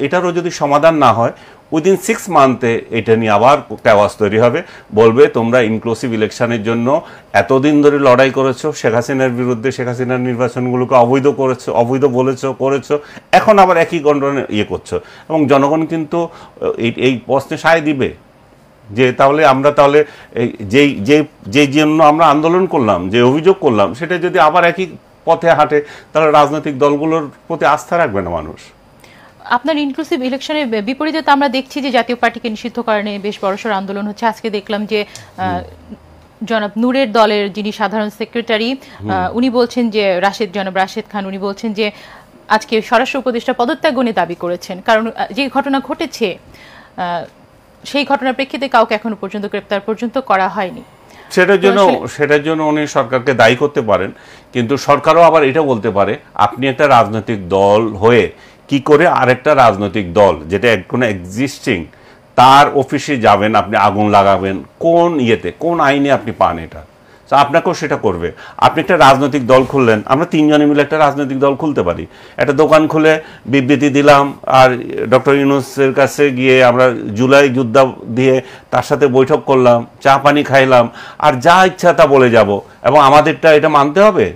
Speaker 1: এটারও যদি সমাধান না হয়, উইদিন 6 মান্থে এটা নিয়ে আবার ক্যাওয়াজ তৈরি হবে। বলবে তোমরা ইনক্লুসিভ ইলেকশনের জন্য এতদিন ধরে লড়াই করেছো, শেখ হাসিনার বিরুদ্ধে, শেখ হাসিনার নির্বাচনগুলোকে অবৈধ করেছো, এখন আবার একই গণ্ডনে করছো। এবং জনগণ কিন্তু এই প্রশ্নে সায় দিবে যে তাহলে আমরা যেই জন্য আমরা আন্দোলন করলাম, যে অভিযোগ করলাম, সেটা যদি আবার একই পথে হাঁটে, তাহলে রাজনৈতিক দলগুলোর প্রতি আস্থা রাখবে না মানুষ।
Speaker 2: আপনার ইনক্লুসিভ ইলেকশনের বিপরীতে তো আমরা দেখছি যে জাতীয় পার্টিকে নিষিদ্ধ করা নিয়ে বেশ বড়সড় আন্দোলন হচ্ছে। আজকে দেখলাম যে জনাব নূরের দলের যিনি সাধারণ সেক্রেটারি, উনি বলছেন যে জনাব রাশেদ খান, উনি বলছেন যে আজকে স্বরাষ্ট্র উপদেষ্টা পদত্যাগ উনি দাবি করেছেন, কারণ যে ঘটনা ঘটেছে সেই ঘটনার প্রেক্ষিতে কাউকে এখনো পর্যন্ত গ্রেপ্তার পর্যন্ত করা হয়নি।
Speaker 1: সেটার জন্য উনি সরকারকে দায়ী করতে পারেন, কিন্তু সরকারও আবার এটা বলতে পারে আপনি একটা রাজনৈতিক দল হয়ে কি করে আরেকটা রাজনৈতিক দল যেটা কোনো এক্সিস্টিং তার অফিসে যাবেন, আপনি আগুন লাগাবেন, কোন আইনে আপনি পান এটা? তো আপনাকেও সেটা করবে। আপনি একটা রাজনৈতিক দল খুললেন, আমরা 3 জনে মিলে একটা রাজনৈতিক দল খুলতে পারি, একটা দোকান খুলে বিবৃতি দিলাম, আর ডক্টর ইউনূসের কাছে গিয়ে আমরা জুলাই যোদ্ধা দিয়ে তার সাথে বৈঠক করলাম, চা পানি খাইলাম, আর যা ইচ্ছা তা বলে যাব, এবং আমাদেরটা এটা মানতে হবে?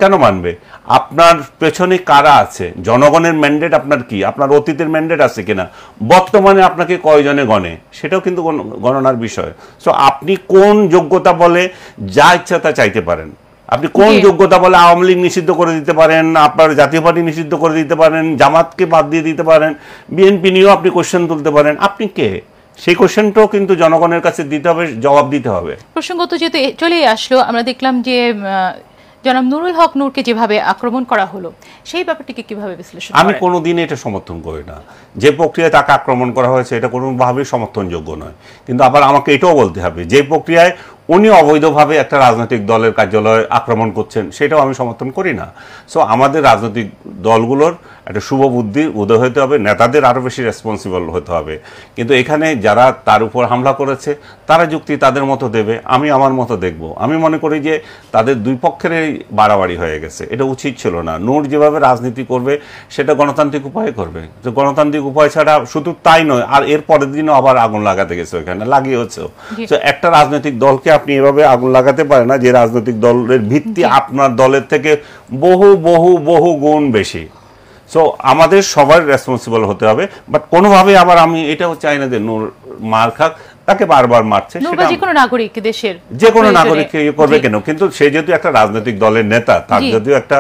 Speaker 1: কেন মানবে? আপনার পেছনে কারা আছে? জনগণের ম্যান্ডেট আপনার কি? আপনার অতীতের ম্যান্ডেট আছে কিনা? বর্তমানে আপনাকে কয়জনে গণে, সেটাও কিন্তু গণনার বিষয়। সো আপনি কোন যোগ্যতা বলে যা ইচ্ছা তা চাইতে পারেন। আপনি কোন যোগ্যতা বলে আওয়ামী লীগ নিষিদ্ধ করে দিতে পারেন, আপনার জাতীয় পার্টি নিষিদ্ধ করে দিতে পারেন, জামাতকে বাদ দিয়ে দিতে পারেন, বিএনপি নিয়েও আপনি কোশ্চেন তুলতে পারেন। আপনি কে? সেই কোশ্চেনটাও কিন্তু জনগণের কাছে দিতে হবে, জবাব দিতে হবে।
Speaker 2: প্রসঙ্গত যেহেতু চলেই আসলো, আমরা দেখলাম যে জনাব নুরুল হক নূরকে যেভাবে আক্রমণ করা হলো, সেই ব্যাপারটিকে কিভাবে বিশ্লেষণ করেন?
Speaker 1: আমি কোনোদিন এটা সমর্থন করি না। যে প্রক্রিয়ায় তাকে আক্রমণ করা হয়েছে এটা কোনোভাবেই সমর্থনযোগ্য নয়। কিন্তু আবার আমাকে এটাও বলতে হবে, যে প্রক্রিয়ায় উনি অবৈধভাবে একটা রাজনৈতিক দলের কার্যালয় আক্রমণ করছেন, সেটাও আমি সমর্থন করি না। সো আমাদের রাজনৈতিক দলগুলোর একটা শুভ বুদ্ধি উদয় হতে হবে, নেতাদের আরও বেশি রেসপন্সিবল হতে হবে। কিন্তু এখানে যারা তার উপর হামলা করেছে তারা যুক্তি তাদের মতো দেবে, আমি আমার মতো দেখব। আমি মনে করি যে তাদের দুই পক্ষেরই বাড়াবাড়ি হয়ে গেছে, এটা উচিত ছিল না। নূর যেভাবে রাজনীতি করবে সেটা গণতান্ত্রিক উপায়ে করবে, তো গণতান্ত্রিক উপায় ছাড়া শুধু তাই নয়, আর এর পরের দিনও আবার আগুন লাগাতে গেছে, ওখানে লাগিয়েছেও। তো একটা রাজনৈতিক দলকে আপনি এভাবে আগুন লাগাতে পারেন না, যে রাজনৈতিক দলের ভিত্তি আপনার দলের থেকে বহু বহু বহু গুণ বেশি। সো আমাদের সবার রেসপন্সিবল হতে হবে, বাট কোনোভাবে আবার আমি এটাও চাই না যে নূর মার খাক, তাকে বারবার মারছে,
Speaker 2: যে কোনো নাগরিক, দেশের
Speaker 1: যে কোনো নাগরিক করবে কেন, কিন্তু সে যেহেতু একটা রাজনৈতিক দলের নেতা, তার যদিও একটা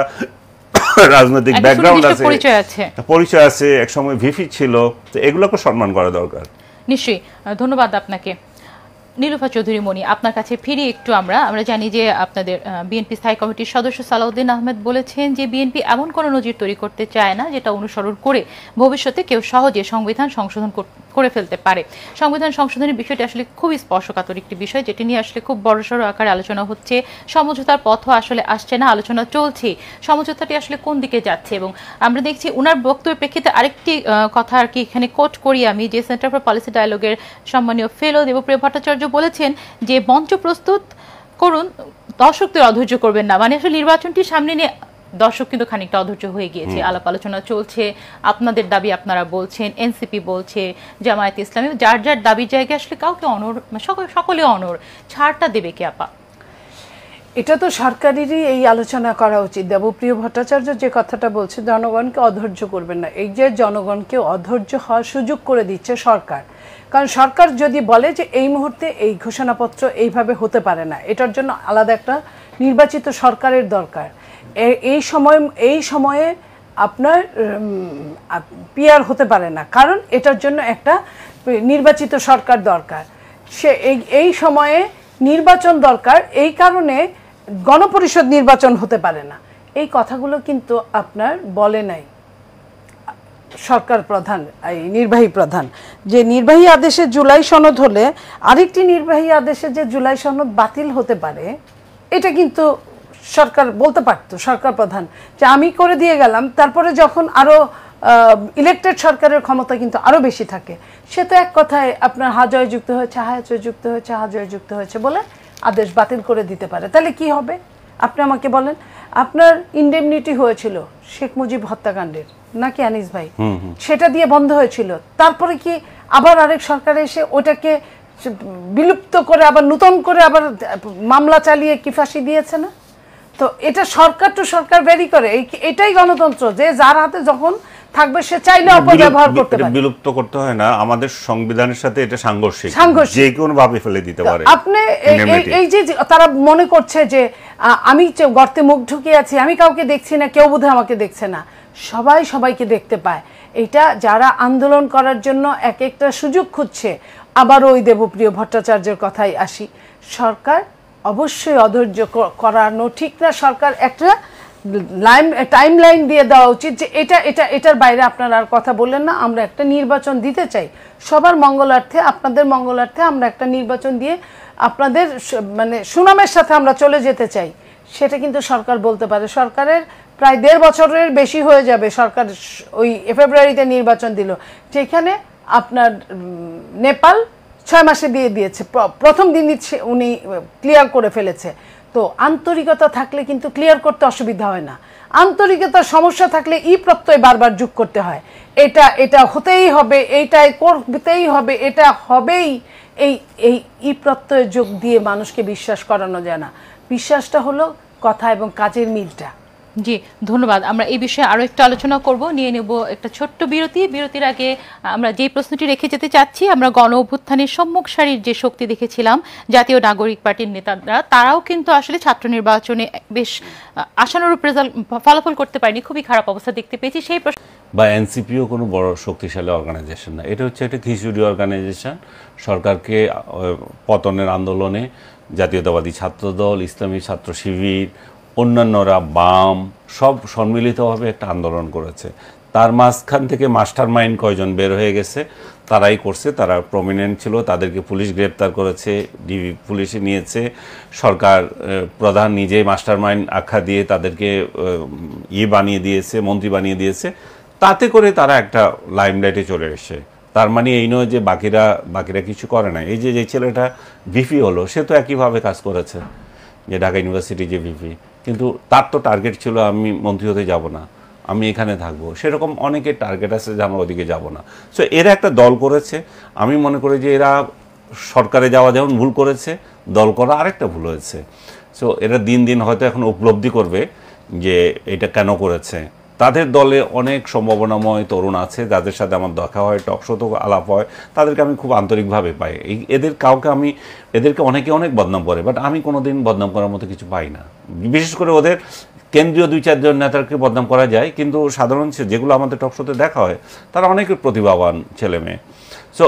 Speaker 1: রাজনৈতিক ব্যাকগ্রাউন্ড আছে, পরিচয় আছে, একসময় ভিপি ছিল, তো এগুলোকে সম্মান করা দরকার।
Speaker 2: নিশ্চয়ই। ধন্যবাদ আপনাকে। নীলুফা চৌধুরী মনি, আপনার কাছে ফিরি একটু। আমরা জানি যে আপনাদের বিএনপি স্থায়ী কমিটির সদস্য সালাউদ্দিন আহমেদ বলেছেন যে বিএনপি এমন কোনো নজির তৈরি করতে চায় না যেটা অনুসরণ করে ভবিষ্যতে কেউ সহজে সংবিধান সংশোধন করে ফেলতে পারে। সংবিধান সংশোধনের বিষয়টি আসলে খুবই স্পর্শকাতর একটি বিষয়, যেটি নিয়ে আসলে খুব বড়সড় আকারে আলোচনা হচ্ছে। সমঝোতার পথও আসলে আসছে না, আলোচনা চলছে, সমঝোতাটি আসলে কোন দিকে যাচ্ছে। এবং আমরা দেখছি ওনার বক্তব্যের প্রেক্ষিতে আরেকটি কথা আর কি এখানে কোট করি আমি, যে সেন্টার ফর পলিসি ডায়ালগের সম্মানীয় ফেলো দেবপ্রিয় ভট্টাচার্য বলেছেন যে মঞ্চ প্রস্তুত করুন, দর্শকদের অধৈর্য করবেন না। মানে আসলে নির্বাচনটি সামনে নিয়ে দর্শক কিন্তু খানিকটা অধৈর্য হয়ে গিয়েছে, আলাপ আলোচনা চলছে, আপনাদের দাবি আপনারা বলছেন, এনসিপি বলছে, জামায়াত ইসলামী, যার যার দাবির জায়গায় আসলে কাউকে অনড়, সকলে অনড়, ছাড়টা দেবে কে আপা?
Speaker 3: এটা তো সরকারেরই এই আলোচনা করা উচিত। দেবপ্রিয় ভট্টাচার্য যে কথাটা বলছে, জনগণকে অধৈর্য করবেন না, এই যে জনগণকে অধৈর্য হওয়ার সুযোগ করে দিচ্ছে সরকার। কারণ সরকার যদি বলে যে এই মুহূর্তে এই ঘোষণাপত্র এইভাবে হতে পারে না, এটার জন্য আলাদা একটা নির্বাচিত সরকারের দরকার। এই সময়ে আপনার পিআর হতে পারে না, কারণ এটার জন্য একটা নির্বাচিত সরকার দরকার। এই সময়ে নির্বাচন দরকার, এই কারণে গণপরিষদ নির্বাচন হতে পারে না। এই কথাগুলো কিন্তু আপনার বলে নাই সরকার প্রধান, এই নির্বাহী প্রধান, যে নির্বাহী আদেশে জুলাই সনদ হলে আরেকটি নির্বাহী আদেশে যে জুলাই সনদ বাতিল হতে পারে, এটা কিন্তু সরকার বলতে পারতো, সরকার প্রধান, যে আমি করে দিয়ে গেলাম। তারপরে যখন আরও ইলেকটেড সরকারের ক্ষমতা কিন্তু আরও বেশি থাকে, সে তো এক কথায় আপনার হাজয় যুক্ত হয়েছে, হাজয় যুক্ত হয়েছে, হাজয় যুক্ত হয়েছে বলে আদেশ বাতিল করে দিতে পারে। তাহলে কি হবে আপনি আমাকে বলেন। আপনার ইনডেমনিটি হয়েছিল শেখ মুজিব হত্যাকাণ্ডের, নাকি আনিস ভাই? সেটা দিয়ে বন্ধ হয়েছিল। তারপরে কি আবার আরেক সরকার এসে ওটাকে বিলুপ্ত করে আবার নতুন করে আবার মামলা চালিয়ে কি ফাঁসি দিয়েছে না? তো এটা সরকার টু সরকার ভ্যারি করে। এটাই গণতন্ত্র, যে যার হাতে যখন থাকবে সে চাইলে অপব্যবহার করতে পারে।
Speaker 1: বিলুপ্ত করতে হয় না, আমাদের সংবিধানের সাথে এটা সাংঘর্ষিক, যে কোনো ভাবে ফেলে দিতে পারে।
Speaker 3: আপনি এই যে তারা মনে করছে যে আমি গর্তে মুখ ঢুকিয়ে আছি, আমি কাউকে দেখছি না, কেউ বোধহয় আমাকে দেখছে না, সবাই সবাইকে দেখতে পায়। এটা যারা আন্দোলন করার জন্য এক একটা সুযোগ খুঁজছে। আবার ওই দেবপ্রিয় ভট্টাচার্যের কথাই আসি, সরকার অবশ্যই অধৈর্য করানো ঠিক না। সরকার একটা টাইম লাইন দিয়ে দেওয়া উচিত যে এটার বাইরে আপনারা আর কথা বললেন না, আমরা একটা নির্বাচন দিতে চাই সবার মঙ্গলার্থে, আপনাদের মঙ্গলার্থে আমরা একটা নির্বাচন দিয়ে আপনাদের মানে সুনামের সাথে আমরা চলে যেতে চাই। সেটা কিন্তু সরকার বলতে পারে। সরকারের প্রায় 1.5 বছরের বেশি হয়ে যাবে সরকার ওই ফেব্রুয়ারিতে নির্বাচন দিল, যেখানে আপনার নেপাল 6 মাসে দিয়ে দিয়েছে, প্রথম দিনই উনি ক্লিয়ার করে ফেলেছে। তো আন্তরিকতা থাকলে কিন্তু ক্লিয়ার করতে অসুবিধা হয় না। আন্তরিকতার সমস্যা থাকলে প্রত্যয় বারবার যোগ করতে হয়। এটা হতেই হবে, এইটাই করতেই হবে, এটা হবেই, এই প্রত্যয় যোগ দিয়ে মানুষকে বিশ্বাস করানো যায় না। বিশ্বাসটা হলো কথা এবং কাজের মিলটা।
Speaker 2: জি ধন্যবাদ। আমরা এই বিষয়ে আরো একটু আলোচনা করব, নিয়ে নেব একটা ছোট্ট বিরতি। বিরতির আগে আমরা যে প্রশ্নটি রেখে যেতে চাচ্ছি, আমরা গণ অভ্যুত্থানের সম্মুখ সারির যে শক্তি দেখেছিলাম জাতীয় নাগরিক পার্টির নেতারা, তারাও কিন্তু আসলে ছাত্র নির্বাচনে বেশ আশানুরূপ ফলাফল করতে পারেনি, খুবই খারাপ অবস্থা দেখতে পেয়েছি। সেই প্রশ্ন
Speaker 1: বা এনসিপিও কোনো বড় শক্তিশালী অর্গানাইজেশন না, এটা হচ্ছে একটা খিচুড়ি অর্গানাইজেশন। সরকারকে পতনের আন্দোলনে জাতীয়তাবাদী ছাত্রদল, ইসলামী ছাত্র শিবির, অন্যান্যরা, বাম, সব সম্মিলিতভাবে একটা আন্দোলন করেছে। তার মাঝখান থেকে মাস্টার মাইন্ড কয়জন বের হয়ে গেছে, তারাই করছে, তারা প্রমিনেন্ট ছিল, তাদেরকে পুলিশ গ্রেপ্তার করেছে, ডিবি পুলিশে নিয়েছে, সরকার প্রধান নিজেই মাস্টার মাইন্ড আখ্যা দিয়ে তাদেরকে বানিয়ে দিয়েছে, মন্ত্রী বানিয়ে দিয়েছে। তাতে করে তারা একটা লাইমলাইটে চলে এসে, তার মানে এই নয় যে বাকিরা কিছু করে না। এই যে ছেলেটা ভিপি হলো, সে তো একইভাবে কাজ করেছে, যে ঢাকা ইউনিভার্সিটি যে ভিপি, কিন্তু তার তো টার্গেট ছিল আমি মন্ত্রী হতে যাব না, আমি এখানে থাকবো। সেরকম অনেকের টার্গেট আছে যে আমরা ওদিকে যাব না। সো এরা একটা দল করেছে। আমি মনে করি যে এরা সরকারে যাওয়া যেমন ভুল করেছে, দল করা আরেকটা ভুল হয়েছে। সো এরা দিন দিন হয়তো এখন উপলব্ধি করবে যে এটা কেন করেছে। তাদের দলে অনেক সম্ভাবনাময় তরুণ আছে, যাদের সাথে আমার দেখা হয়, টকশোতেও আলাপ হয়, তাদেরকে আমি খুব আন্তরিকভাবে পাই। এদেরকে অনেকে অনেক বদনাম করে, বাট আমি কোনোদিন বদনাম করার মতো কিছু পাই না। বিশেষ করে ওদের কেন্দ্রীয় 2-4 জন নেতাকে বদনাম করা যায়, কিন্তু সাধারণ যেগুলো আমাদের টকশোতে দেখা হয়, তারা অনেক প্রতিভাবান ছেলে মেয়ে। সো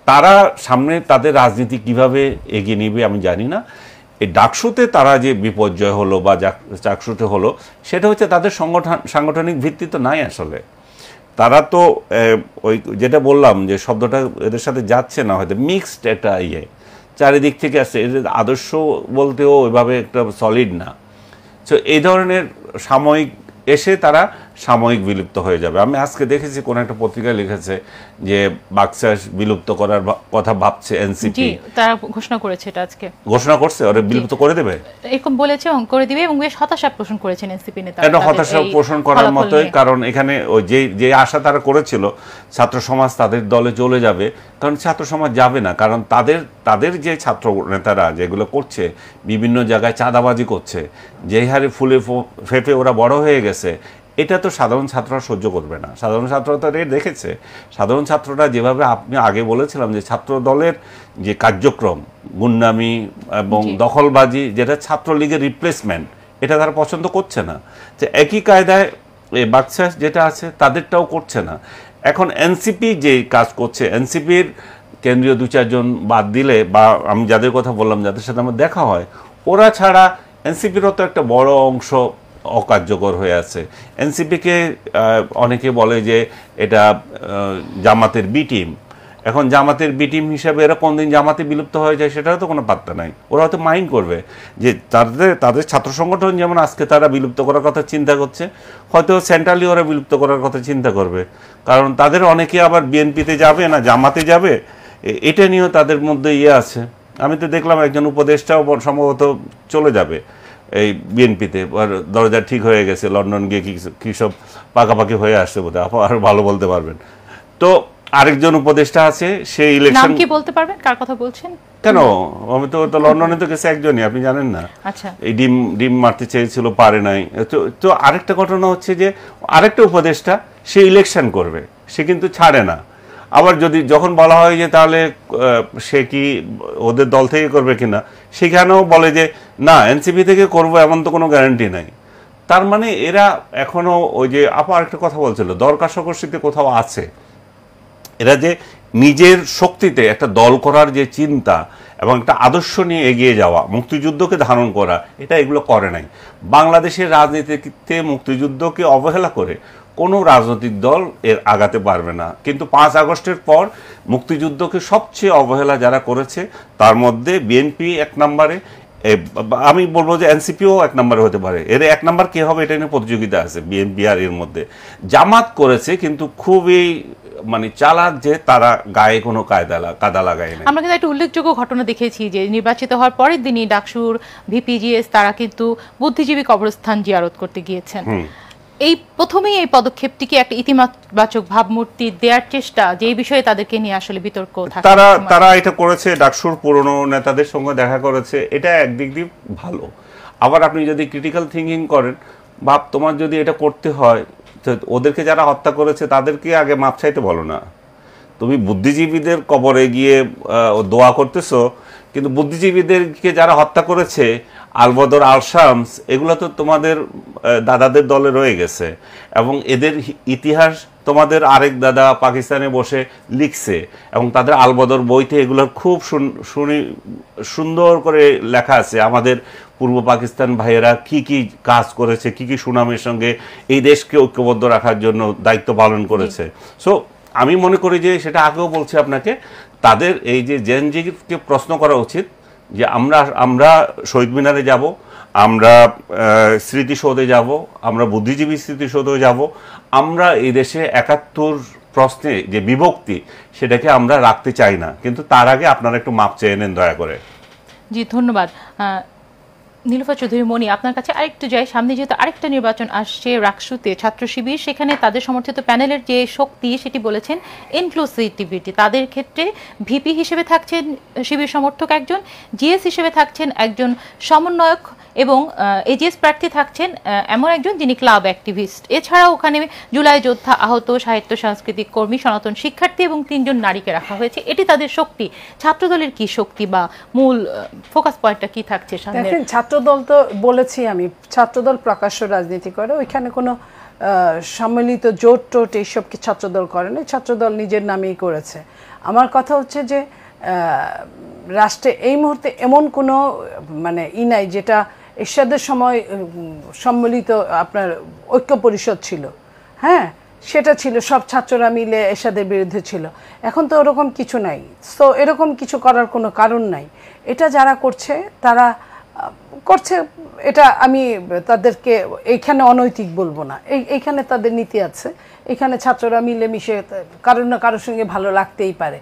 Speaker 1: তারা সামনে তাদের রাজনীতি কিভাবে এগিয়ে নেবে আমি জানি না। এই ডাকসুতে তারা যে বিপর্যয় হলো বা চাকসুতে হলো, সেটা হচ্ছে তাদের সাংগঠনিক ভিত্তি তো নাই আসলে। তারা তো ওই যেটা বললাম যে শব্দটা এদের সাথে যাচ্ছে না, হয়তো মিক্সড একটা চারিদিক থেকে আসছে। এদের আদর্শ বলতেও ওইভাবে একটা সলিড না। সো এই ধরনের সাময়িক এসে তারা সাময়িক বিলুপ্ত হয়ে যাবে। আমি আজকে দেখেছি কোন একটা পত্রিকায় লিখেছে যে বাকশাস বিলুপ্ত করার কথা ভাবছে এনসিপি।
Speaker 2: তারা ঘোষণা করেছে এটা আজকে,
Speaker 1: ঘোষণা করছে ওরা বিলুপ্ত করে দেবে
Speaker 2: এরকম বলেছে, করে দিবে, এবং বেশ হতাশা পোষণ করেছেন এনসিপি নেতা।
Speaker 1: এটা হতাশা পোষণ করার মতোই, কারণ এখানে ওই যে আশা তারা করেছিল ছাত্র সমাজ তাদের দলে চলে যাবে, কারণ ছাত্র সমাজ যাবে না, কারণ তাদের যে ছাত্র নেতারা যেগুলো করছে, বিভিন্ন জায়গায় চাঁদাবাজি করছে, যেই হারে ফুলে ফেপে ওরা বড় হয়ে গেছে, এটা তো সাধারণ ছাত্ররা সহ্য করবে না। সাধারণ ছাত্ররা তো দেখেছে, সাধারণ ছাত্ররা যেভাবে আপনি আগে বলেছিলাম যে ছাত্র দলের যে কার্যক্রম, গুন্ডামি এবং দখলবাজি, যেটা ছাত্রলীগের রিপ্লেসমেন্ট, এটা তারা পছন্দ করছে না। যে একই কায়দায় এই বাকশাস যেটা আছে তাদেরটাও করছে না। এখন এনসিপি যে কাজ করছে, এনসিপির কেন্দ্রীয় 2-4 জন বাদ দিলে, বা আমি যাদের কথা বললাম যাদের সাথে আমার দেখা হয়, ওরা ছাড়া এনসিপিরও তো একটা বড় অংশ অকার্যকর হয়ে আছে। এনসিপিকে অনেকে বলে যে এটা জামাতের বি টিম। এখন জামাতের বি টিম হিসাবে এরা কোনদিন জামাতে বিলুপ্ত হয়ে যায় সেটারও তো কোনো পাত্তা নাই। ওরা হয়তো মাইন্ড করবে যে তাদের ছাত্র সংগঠন যেমন আজকে তারা বিলুপ্ত করার কথা চিন্তা করছে, হয়তো সেন্ট্রালি ওরা বিলুপ্ত করার কথা চিন্তা করবে, কারণ তাদের অনেকে আবার বিএনপিতে যাবে না জামাতে যাবে, এটা নিয়েও তাদের মধ্যে আছে। আমি তো দেখলাম একজন উপদেষ্টাও সম্ভবত চলে যাবে এই বিএনপিতে, দরজা ঠিক হয়ে গেছে, লন্ডন গিয়ে কি সব পাকাপাকি হয়ে আসছে বোধহয়, আরো ভালো বলতে পারবেন। তো আরেকজন উপদেষ্টা আছে, সেই ইলেকশন
Speaker 2: নাম কি বলতে পারবেন, কার কথা বলছেন?
Speaker 1: কেন, আমি তো লন্ডনে তো গেছে একজনই, আপনি জানেন না?
Speaker 2: আচ্ছা,
Speaker 1: এই ডিম মারতে চেয়েছিল, পারে নাই। তো আরেকটা ঘটনা হচ্ছে যে আরেকটা উপদেষ্টা সে ইলেকশন করবে, সে কিন্তু ছাড়ে না। আবার যখন বলা হয় যে তাহলে সে কি ওদের দল থেকে করবে কিনা, সেখানেও বলে যে না, এনসিপি থেকে করবো, এমন তো কোনো গ্যারান্টি নাই। তার মানে এরা এখনো ওই যে আপা আরেকটা কথা বলছিল, দরকার সকর্ষিতে কোথাও আছে। এরা যে নিজের শক্তিতে একটা দল করার যে চিন্তা এবং একটা আদর্শ নিয়ে এগিয়ে যাওয়া, মুক্তিযুদ্ধকে ধারণ করা, এগুলো করে নাই। বাংলাদেশের রাজনীতিতে মুক্তিযুদ্ধকে অবহেলা করে কোনো রাজনৈতিক দল এর আগাতে পারবে না। কিন্তু 5 আগস্টের পর মুক্তিযুদ্ধকে সবচেয়ে অবহেলা যারা করেছে, তার মধ্যে বিএনপি 1 নম্বরে, আমি বলবো যে এনসিপিও 1 নম্বরে হতে পারে। এর 1 নম্বর কে হবে এটা নিয়ে প্রতিযোগিতা আছে বিএনপি আর এর মধ্যে। জামাত করেছে কিন্তু খুবই চালাক, যে তারা গায়ে কোনো কাদা লাগায় না।
Speaker 2: আমরা কিন্তু একটা উল্লেখযোগ্য ঘটনা দেখেছি যে নির্বাচিত হওয়ার পরের দিনই ডাকসুর ভিপিজিএস তারা কিন্তু বুদ্ধিজীবী কবরস্থান জিয়ারত করতে গিয়েছেন। এই প্রথমেই এই পদক্ষেপটিকে একটা ইতিবাচক ভাবমূর্তি দেওয়ার চেষ্টা, যে এই বিষয়ে তাদেরকে নিয়ে আসলে বিতর্ক থাকে,
Speaker 1: তারা এটা করেছে, ডাকসুর পুরনো নেতাদের সঙ্গে দেখা করেছে, এটা একদিক দিয়ে ভালো। আবার আপনি যদি ক্রিটিক্যাল থিঙ্কিং করেন, তোমার যদি এটা করতে হয়, ওদেরকে যারা হত্যা করেছে তাদেরকে আগে মাপ চাইতে বলো না। তুমি বুদ্ধিজীবীদের কবরে গিয়ে দোয়া করতেছো, কিন্তু বুদ্ধিজীবীদেরকে যারা হত্যা করেছে, আলবদর, আল শামস, এগুলো তো তোমাদের দাদাদের দলে রয়ে গেছে, এবং এদের ইতিহাস তোমাদের আরেক দাদা পাকিস্তানে বসে লিখছে, এবং তাদের আলবদর বইতে এগুলোর খুব সুন্দর করে লেখা আছে। আমাদের পূর্ব পাকিস্তান ভাইয়েরা কি কি কাজ করেছে, কি কি সুনামের সঙ্গে এই দেশকে ঐক্যবদ্ধ রাখার জন্য দায়িত্ব পালন করেছে। সো আমি মনে করি যে সেটা আগেও বলছি আপনাকে, তাদের এই যে জেনজিকে প্রশ্ন করা উচিত যে আমরা শহীদ মিনারে যাব, আমরা স্মৃতিসৌধে যাব, আমরা বুদ্ধিজীবী স্মৃতিসৌধে যাব, আমরা এই দেশে 71 প্রশ্নে যে বিভক্তি, সেটাকে আমরা রাখতে চাই না। কিন্তু তার আগে আপনারা একটু মাপ চেয়ে নেন দয়া করে।
Speaker 2: জি, ধন্যবাদ। নীলুফার চৌধুরী মনি, আপনার কাছে আরেকটু যাই, সামনে যেহেতু আরেকটা নির্বাচন আসছে রাকসুতে, ছাত্র শিবির, সেখানে তাদের সমর্থিত প্যানেলের যে শক্তি সেটি বলেছেন ইনক্লুসিভিটি। তাদের ক্ষেত্রে ভিপি হিসেবে থাকছেন শিবির সমর্থক একজন, জিএস হিসেবে থাকছেন একজন সমন্বয়ক, এবং এজিএস প্রার্থী থাকছেন এমন একজন যিনি ক্লাব অ্যাক্টিভিস্ট। এছাড়াও ওখানে জুলাই যোদ্ধা, আহত, সাহিত্য সাংস্কৃতিক কর্মী, সনাতন শিক্ষার্থী এবং 3 জন নারীকে রাখা হয়েছে। এটি তাদের শক্তি। ছাত্রদলের কি শক্তি বা মূল ফোকাস পয়েন্টটা কি থাকছে সামনে?
Speaker 3: দেখেন, ছাত্রদল তো বলেছি আমি, ছাত্রদল প্রকাশ্য রাজনীতি করে, ওইখানে কোনো সম্মিলিত জোট টোট এইসব কি ছাত্রদল করে না, ছাত্রদল নিজের নামেই করেছে। আমার কথা হচ্ছে যে রাষ্ট্রে এই মুহূর্তে এমন কোনো নাই যেটা এরশাদের সময় সম্মিলিত আপনার ঐক্য পরিষদ ছিল, হ্যাঁ, সেটা ছিল, সব ছাত্ররা মিলে এরশাদের বিরুদ্ধে ছিল। এখন তো ওরকম কিছু নাই, তো এরকম কিছু করার কোনো কারণ নাই। এটা যারা করছে তারা করছে, এটা আমি তাদেরকে এইখানে অনৈতিক বলবো না, এইখানে তাদের নীতি আছে, এখানে ছাত্ররা মিলেমিশে কারোর না কারোর সঙ্গে ভালো লাগতেই পারে।